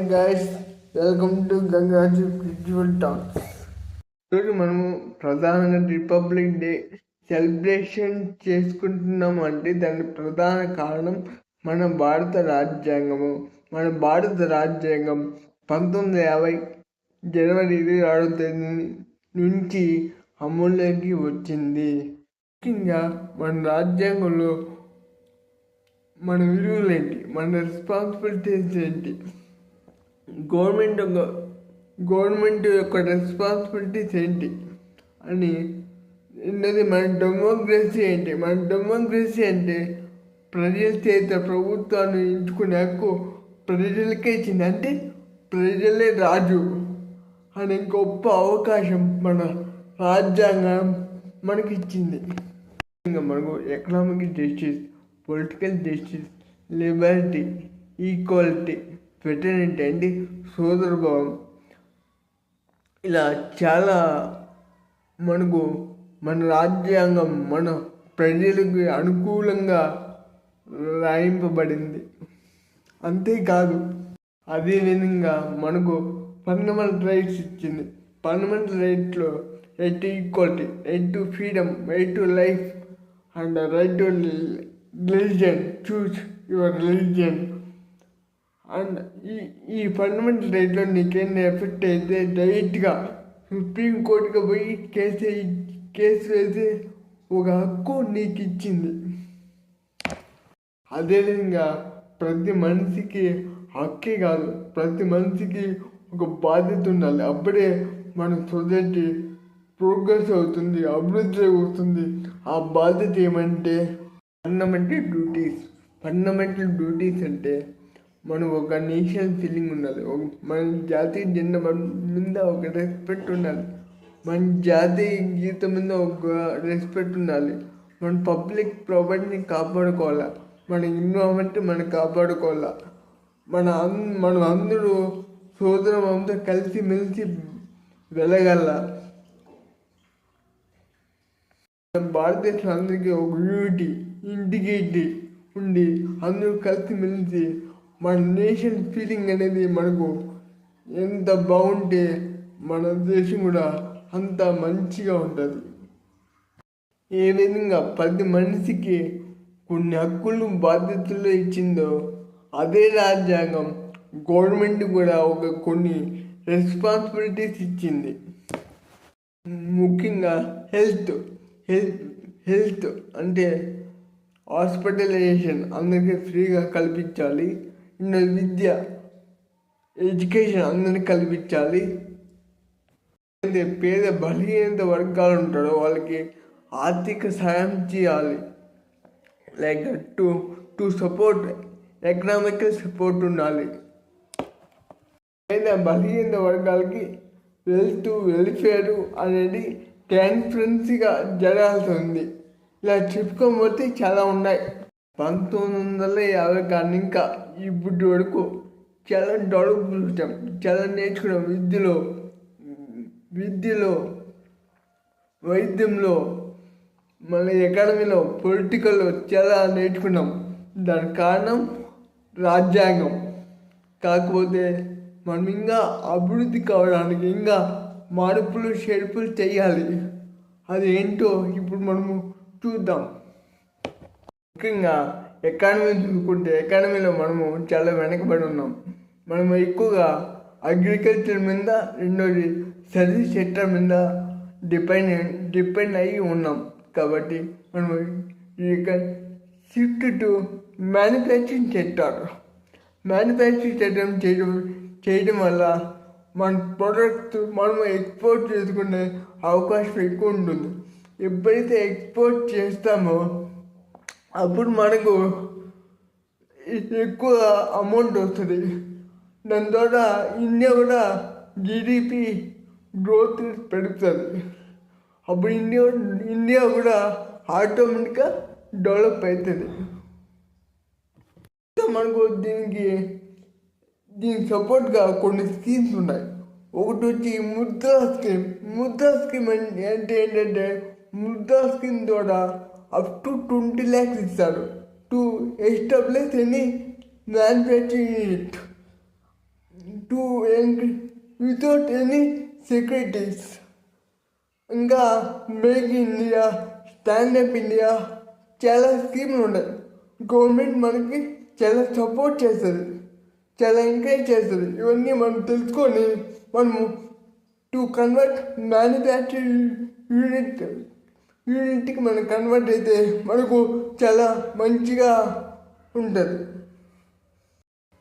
Guys, welcome to Gangaji visual talks. ఈరోజు మనము ప్రధానంగా రిపబ్లిక్ డే సెలబ్రేషన్ చేసుకుంటున్నాం అంటే దానికి ప్రధాన కారణం మన భారత రాజ్యాంగము. మన భారత రాజ్యాంగం 1950 జనవరి 26వ తేదీ నుంచి అమల్లోకి వచ్చింది. ముఖ్యంగా మన రాజ్యాంగంలో మన విలువలు ఏంటి, మన రెస్పాన్సిబిలిటీస్ ఏంటి, గవర్నమెంట్ యొక్క రెస్పాన్సిబిలిటీస్ ఏంటి అని ఉన్నది. మన డెమోక్రసీ ఏంటి, మన డెమోక్రసీ అంటే ప్రజల చేత ప్రభుత్వాన్ని ఎంచుకునే హక్కు ప్రజలకే ఇచ్చింది. అంటే ప్రజలే రాజు అనే గొప్ప అవకాశం మన రాజ్యాంగం మనకిచ్చింది. ఇంకా మనకు economic justice, political justice, Liberty, equality, fraternity అంటే సోదరభావం, ఇలా చాలా మనకు మన రాజ్యాంగం మన ప్రజలకు అనుకూలంగా రాయింపబడింది. అంతేకాదు అదేవిధంగా మనకు ఫండమెంటల్ రైట్స్ ఇచ్చింది. ఫండమెంటల్ రైట్లో right to equality, right to freedom, right to life and right to religion, choose your religion. And ఈ ఫండమెంటల్ రైట్లో నీకేమైనా ఎఫెక్ట్ అయితే డైరెక్ట్గా సుప్రీంకోర్టుకి పోయి కేసు వేసే ఒక హక్కు నీకు ఇచ్చింది. అదేవిధంగా ప్రతి మనిషికి హక్కే కాదు, ప్రతి మనిషికి ఒక బాధ్యత ఉండాలి. అప్పుడే మన సొసైటీ ప్రోగ్రెస్ అవుతుంది, అభివృద్ధి అవుతుంది. ఆ బాధ్యత ఏమంటే ఫండమెంటల్ డ్యూటీస్ అంటే మనం ఒక నేషనల్ ఫీలింగ్ ఉండాలి, మన జాతీయ జెండా మీద ఒక రెస్పెక్ట్ ఉండాలి, మన జాతీయ గీతం మీద ఒక రెస్పెక్ట్ ఉండాలి, మన పబ్లిక్ ప్రాపర్టీని కాపాడుకోవాలా, మన ఎన్విరాన్మెంట్ మనం కాపాడుకోవాలా, మనం అందరూ సోదరంతో కలిసి మెలిసి వెలగల. భారతదేశం అందరికీ ఒక యూనిటీ, ఇంటిగ్రిటీ ఉండి అందరూ కలిసి మెలిసి మన నేషన్ ఫీలింగ్ అనేది మనకు ఎంత బాగుంటే మన దేశం కూడా అంత మంచిగా ఉంటుంది. ఏ విధంగా ప్రతి మనిషికి కొన్ని హక్కులు బాధ్యతలు ఇచ్చిందో అదే రాజ్యాంగం గవర్నమెంట్ కూడా కొన్ని రెస్పాన్సిబిలిటీస్ ఇచ్చింది. ముఖ్యంగా హెల్త్ అంటే హాస్పిటలైజేషన్ అందరికీ ఫ్రీగా కల్పించాలి. విద్య, ఎడ్యుకేషన్ అందరికీ కల్పించాలి. పేద బలహీన వర్గాలు ఉంటారో వాళ్ళకి ఆర్థిక సాయం చేయాలి. Like to support economical support ఉండాలి. పేద బలహీన వర్గాలకి వెల్ఫేర్ అనేది ట్రాన్స్పరెన్సీగా జరగాల్సి ఉంది. ఇలా చెప్పుకోకపోతే చాలా ఉన్నాయి. 1950 కానీ ఇంకా ఇప్పటి వరకు చాలా డెవలప్ చూసాం, చాలా నేర్చుకున్నాం. విద్యలో, వైద్యంలో, మళ్ళీ ఎకానమీలో, పొలిటికల్లో చాలా నేర్చుకున్నాం. దానికి కారణం రాజ్యాంగం. కాకపోతే మనం ఇంకా అభివృద్ధి కావడానికి ఇంకా మార్పులు చేర్పులు చేయాలి. అది ఏంటో ఇప్పుడు మనము చూద్దాం. ముఖ్యంగా ఎకానమీ చూసుకుంటే ఎకానమీలో మనము చాలా వెనకబడి ఉన్నాం. మనము ఎక్కువగా అగ్రికల్చర్ మీద, రెండోది సర్వీస్ సెక్టర్ మీద డిపెండ్ అయ్యి ఉన్నాం. కాబట్టి మనము షిఫ్ట్ టు మ్యానుఫ్యాక్చరింగ్ సెక్టర్ చేయడం వల్ల మన ప్రోడక్ట్ మనము ఎక్స్పోర్ట్ చేసుకునే అవకాశం ఎక్కువ ఉంటుంది. ఎప్పుడైతే ఎక్స్పోర్ట్ చేస్తామో అప్పుడు మనకు ఎక్కువ అమౌంట్ వస్తుంది. దాని ద్వారా ఇండియా కూడా జీడిపి గ్రోత్ పెరుగుతుంది. అప్పుడు ఇండియా కూడా ఆటోమేటిక్గా డెవలప్ అవుతుంది. మనకు దీనికి సపోర్ట్గా కొన్ని స్కీమ్స్ ఉన్నాయి. ఒకటి వచ్చి ముద్రా స్కీమ్ అంటే ఏంటంటే ముద్రా స్కీమ్ ద్వారా అప్ టు 20 lakhs ఇస్తారు to establish any manufacturing unit. Without any securities. ఇంకా మేక్ ఇండియా, స్టాండప్ ఇండియా చాలా స్కీములు ఉన్నాయి. గవర్నమెంట్ మనకి చాలా సపోర్ట్ చేస్తుంది, చాలా ఎంకరేజ్ చేస్తుంది. ఇవన్నీ మనం తెలుసుకొని మనము టు కన్వర్ట్ మ్యానుఫ్యాక్చరింగ్ యూనిట్కి మనం కన్వర్ట్ అయితే మనకు చాలా మంచిగా ఉంటుంది.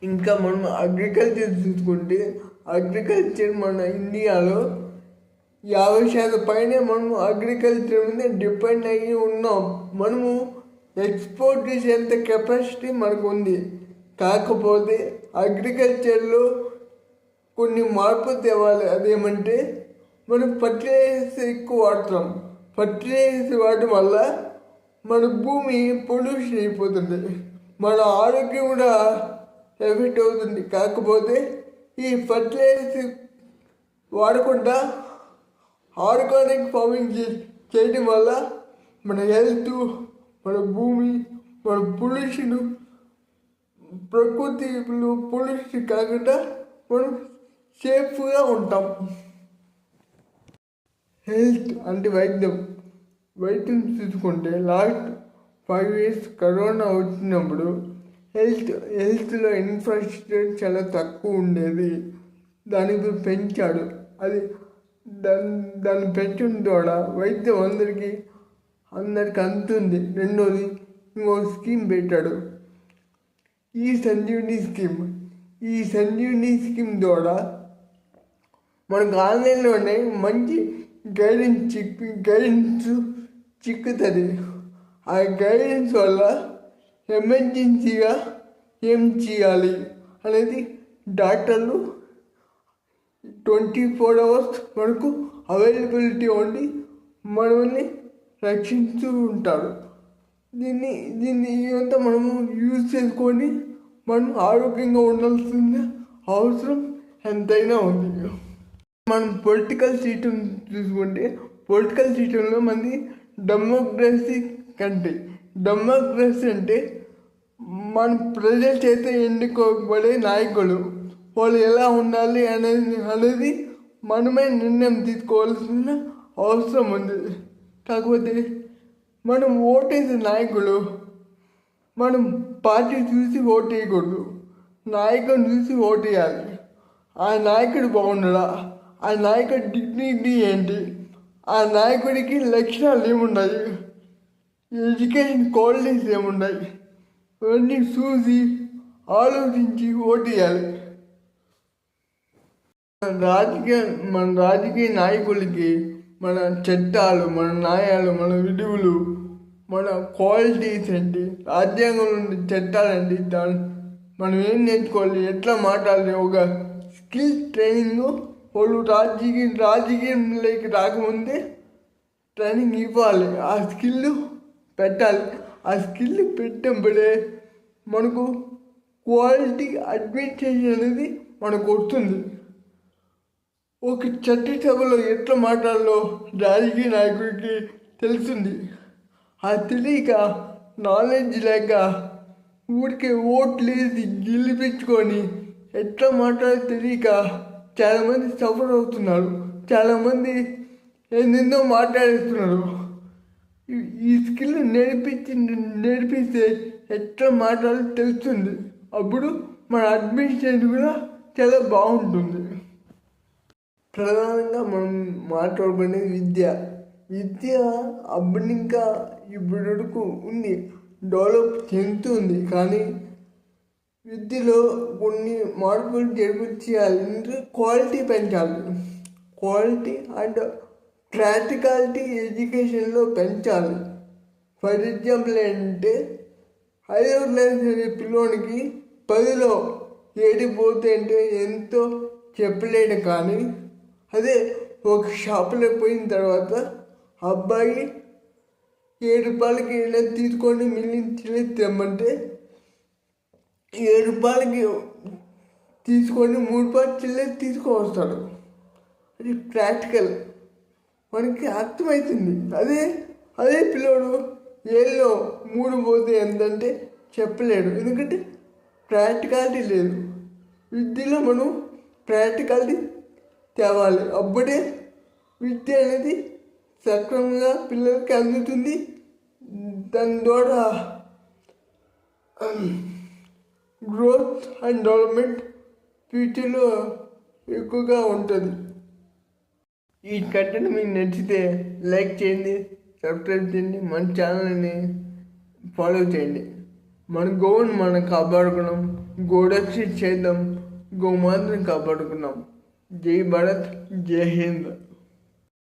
ఇంకా మనం అగ్రికల్చర్ చూసుకుంటే అగ్రికల్చర్ మన ఇండియాలో 50% పైనే మనము అగ్రికల్చర్ మీద డిపెండ్ అయ్యి ఉన్నాం. మనము ఎక్స్పోర్ట్ చేసేంత కెపాసిటీ మనకు ఉంది. కాకపోతే అగ్రికల్చర్లో కొన్ని మార్పులు తేవాలి. అదేమంటే మనం ఫర్టిలైజర్స్ ఎక్కువ వాడుతున్నాం. ఫర్టిలైజర్స్ వాడటం వల్ల మన భూమి పొల్యూషన్ అయిపోతుంది, మన ఆరోగ్యం కూడా ఎఫెక్ట్ అవుతుంది. కాకపోతే ఈ ఫర్టిలైజర్స్ వాడకుండా ఆర్గానిక్ ఫార్మింగ్ చేయడం వల్ల మన హెల్త్, మన భూమి, మన పొల్యూషన్, ప్రకృతిలో పొల్యూషన్ కాకుండా మనం సేఫ్గా ఉంటాం. హెల్త్ అంటే వైద్యం చూసుకుంటే లాస్ట్ 5 years కరోనా వచ్చినప్పుడు హెల్త్లో ఇన్ఫ్రాస్ట్రక్చర్ చాలా తక్కువ ఉండేది. దానికి పెంచాడు. అది దాన్ని పెంచడం ద్వారా వైద్యం అందరికీ అందుతుంది. రెండోది ఇంకో స్కీమ్ పెట్టాడు, ఈ సంజీవిని స్కీమ్ ద్వారా మనకు ఆన్లైన్లోనే మంచి గైడెన్స్ చిక్కుతుంది. ఆ గైడెన్స్ వల్ల ఎమర్జెన్సీగా ఏం చేయాలి అనేది డాక్టర్లు 24 hours మనకు అవైలబిలిటీ ఉండి మనల్ని రక్షిస్తూ ఉంటారు. దీన్ని ఇదంతా మనము యూజ్ చేసుకొని మనం ఆరోగ్యంగా ఉండాల్సిన అవసరం ఎంతైనా ఉంది. మనం పొలిటికల్ సిస్టమ్ చూసుకుంటే పొలిటికల్ సిస్టంలో మనది డెమోక్రసీ కంట్రీ. డెమోక్రసీ అంటే మన ప్రజల చేత ఎన్నుకోబడే నాయకులు, వాళ్ళు ఎలా ఉండాలి అనేది మనమే నిర్ణయం తీసుకోవాల్సిన అవసరం ఉంది. కాకపోతే మనం ఓటేసే నాయకులు మనం పార్టీ చూసి ఓటు వేయకూడదు, నాయకుడిని చూసి ఓటు వేయాలి. ఆ నాయకుడు బాగున్నాడా, ఆ నాయకుడి డిగ్నిటీ ఏంటి, ఆ నాయకుడికి లక్షణాలు ఏమున్నాయి, ఎడ్యుకేషన్ క్వాలిటీస్ ఏమున్నాయి, ఇవన్నీ చూసి ఆలోచించి ఓటు వేయాలి. మన రాజకీయ నాయకులకి మన చట్టాలు, మన న్యాయాలు, మన విలువలు, మన క్వాలిటీస్ ఏంటి, రాజ్యాంగంలో ఉండే చట్టాలు ఏంటి, మనం ఏం నేర్చుకోవాలి, ఎట్లా మాట్లాడాలి, ఒక స్కిల్ ట్రైనింగ్ వాళ్ళు రాజకీయంలోకి రాకముందే ట్రైనింగ్ ఇవ్వాలి. ఆ స్కిల్ పెట్టాలి. ఆ స్కిల్ పెట్టినప్పుడే మనకు క్వాలిటీ అడ్మినిస్ట్రేషన్ అనేది మనకు వస్తుంది. ఒక చట్టసభలో ఎట్లా మాట్లాడాలో రాజకీయ నాయకుడికి తెలుస్తుంది. అది తెలియక, నాలెడ్జ్ లేక ఊరికే ఓట్లు వేసి గెలిపించుకొని ఎట్లా మాట్లాడాలో తెలియక చాలామంది సఫర్ అవుతున్నారు. చాలామంది ఎన్నెన్నో మాట్లాడేస్తున్నారు. ఈ స్కిల్ నేర్పిస్తే ఎట్లా మాట్లాడాలో తెలుస్తుంది. అప్పుడు మన అడ్మినిస్ట్రేషన్ కూడా చాలా బాగుంటుంది. ప్రధానంగా మనం మాట్లాడుకునే విద్య అప్పుడు ఇంకా ఇప్పుడు వరకు ఉంది, డెవలప్ చెందుతుంది. కానీ విద్యలో కొన్ని మార్పులు చేయాలంటే క్వాలిటీ పెంచాలి. క్వాలిటీ అండ్ ప్రాక్టికాలిటీ ఎడ్యుకేషన్లో పెంచాలి. ఫర్ ఎగ్జాంపుల్ ఏంటంటే 5వ క్లాస్ అనే పిల్లోనికి 10లో ఏడిపోతే అంటే ఎంతో చెప్పలేడు. కానీ అదే ఒక షాపులో పోయిన తర్వాత అబ్బాయి ₹7కి ఇలా తీసుకొని మిగిలిన తెమ్మంటే ₹7 తీసుకొని ₹3 తీసుకొని అది ప్రాక్టికల్, మనకి అర్థమవుతుంది. అదే పిల్లోడు 7లో 3 పోతే ఎంతంటే చెప్పలేడు, ఎందుకంటే ప్రాక్టికాలిటీ లేదు. విద్యలో మనం ప్రాక్టికాలిటీ తేవాలి. అప్పుడే విద్య అనేది సక్రమంగా పిల్లలకి అందుతుంది. దాని ద్వారా గ్రోత్ అండ్ డెవలప్మెంట్ ఫ్యూచర్లో ఎక్కువగా ఉంటుంది. ఈ కంటెంట్ మీకు నచ్చితే లైక్ చేయండి, సబ్స్క్రైబ్ చేయండి, మన ఛానల్ని ఫాలో చేయండి. మన గోవును మనం కాపాడుకున్నాం, గోరక్ష చేద్దాం, గోమాతను కాపాడుకున్నాం. జై భారత్, జై హింద్.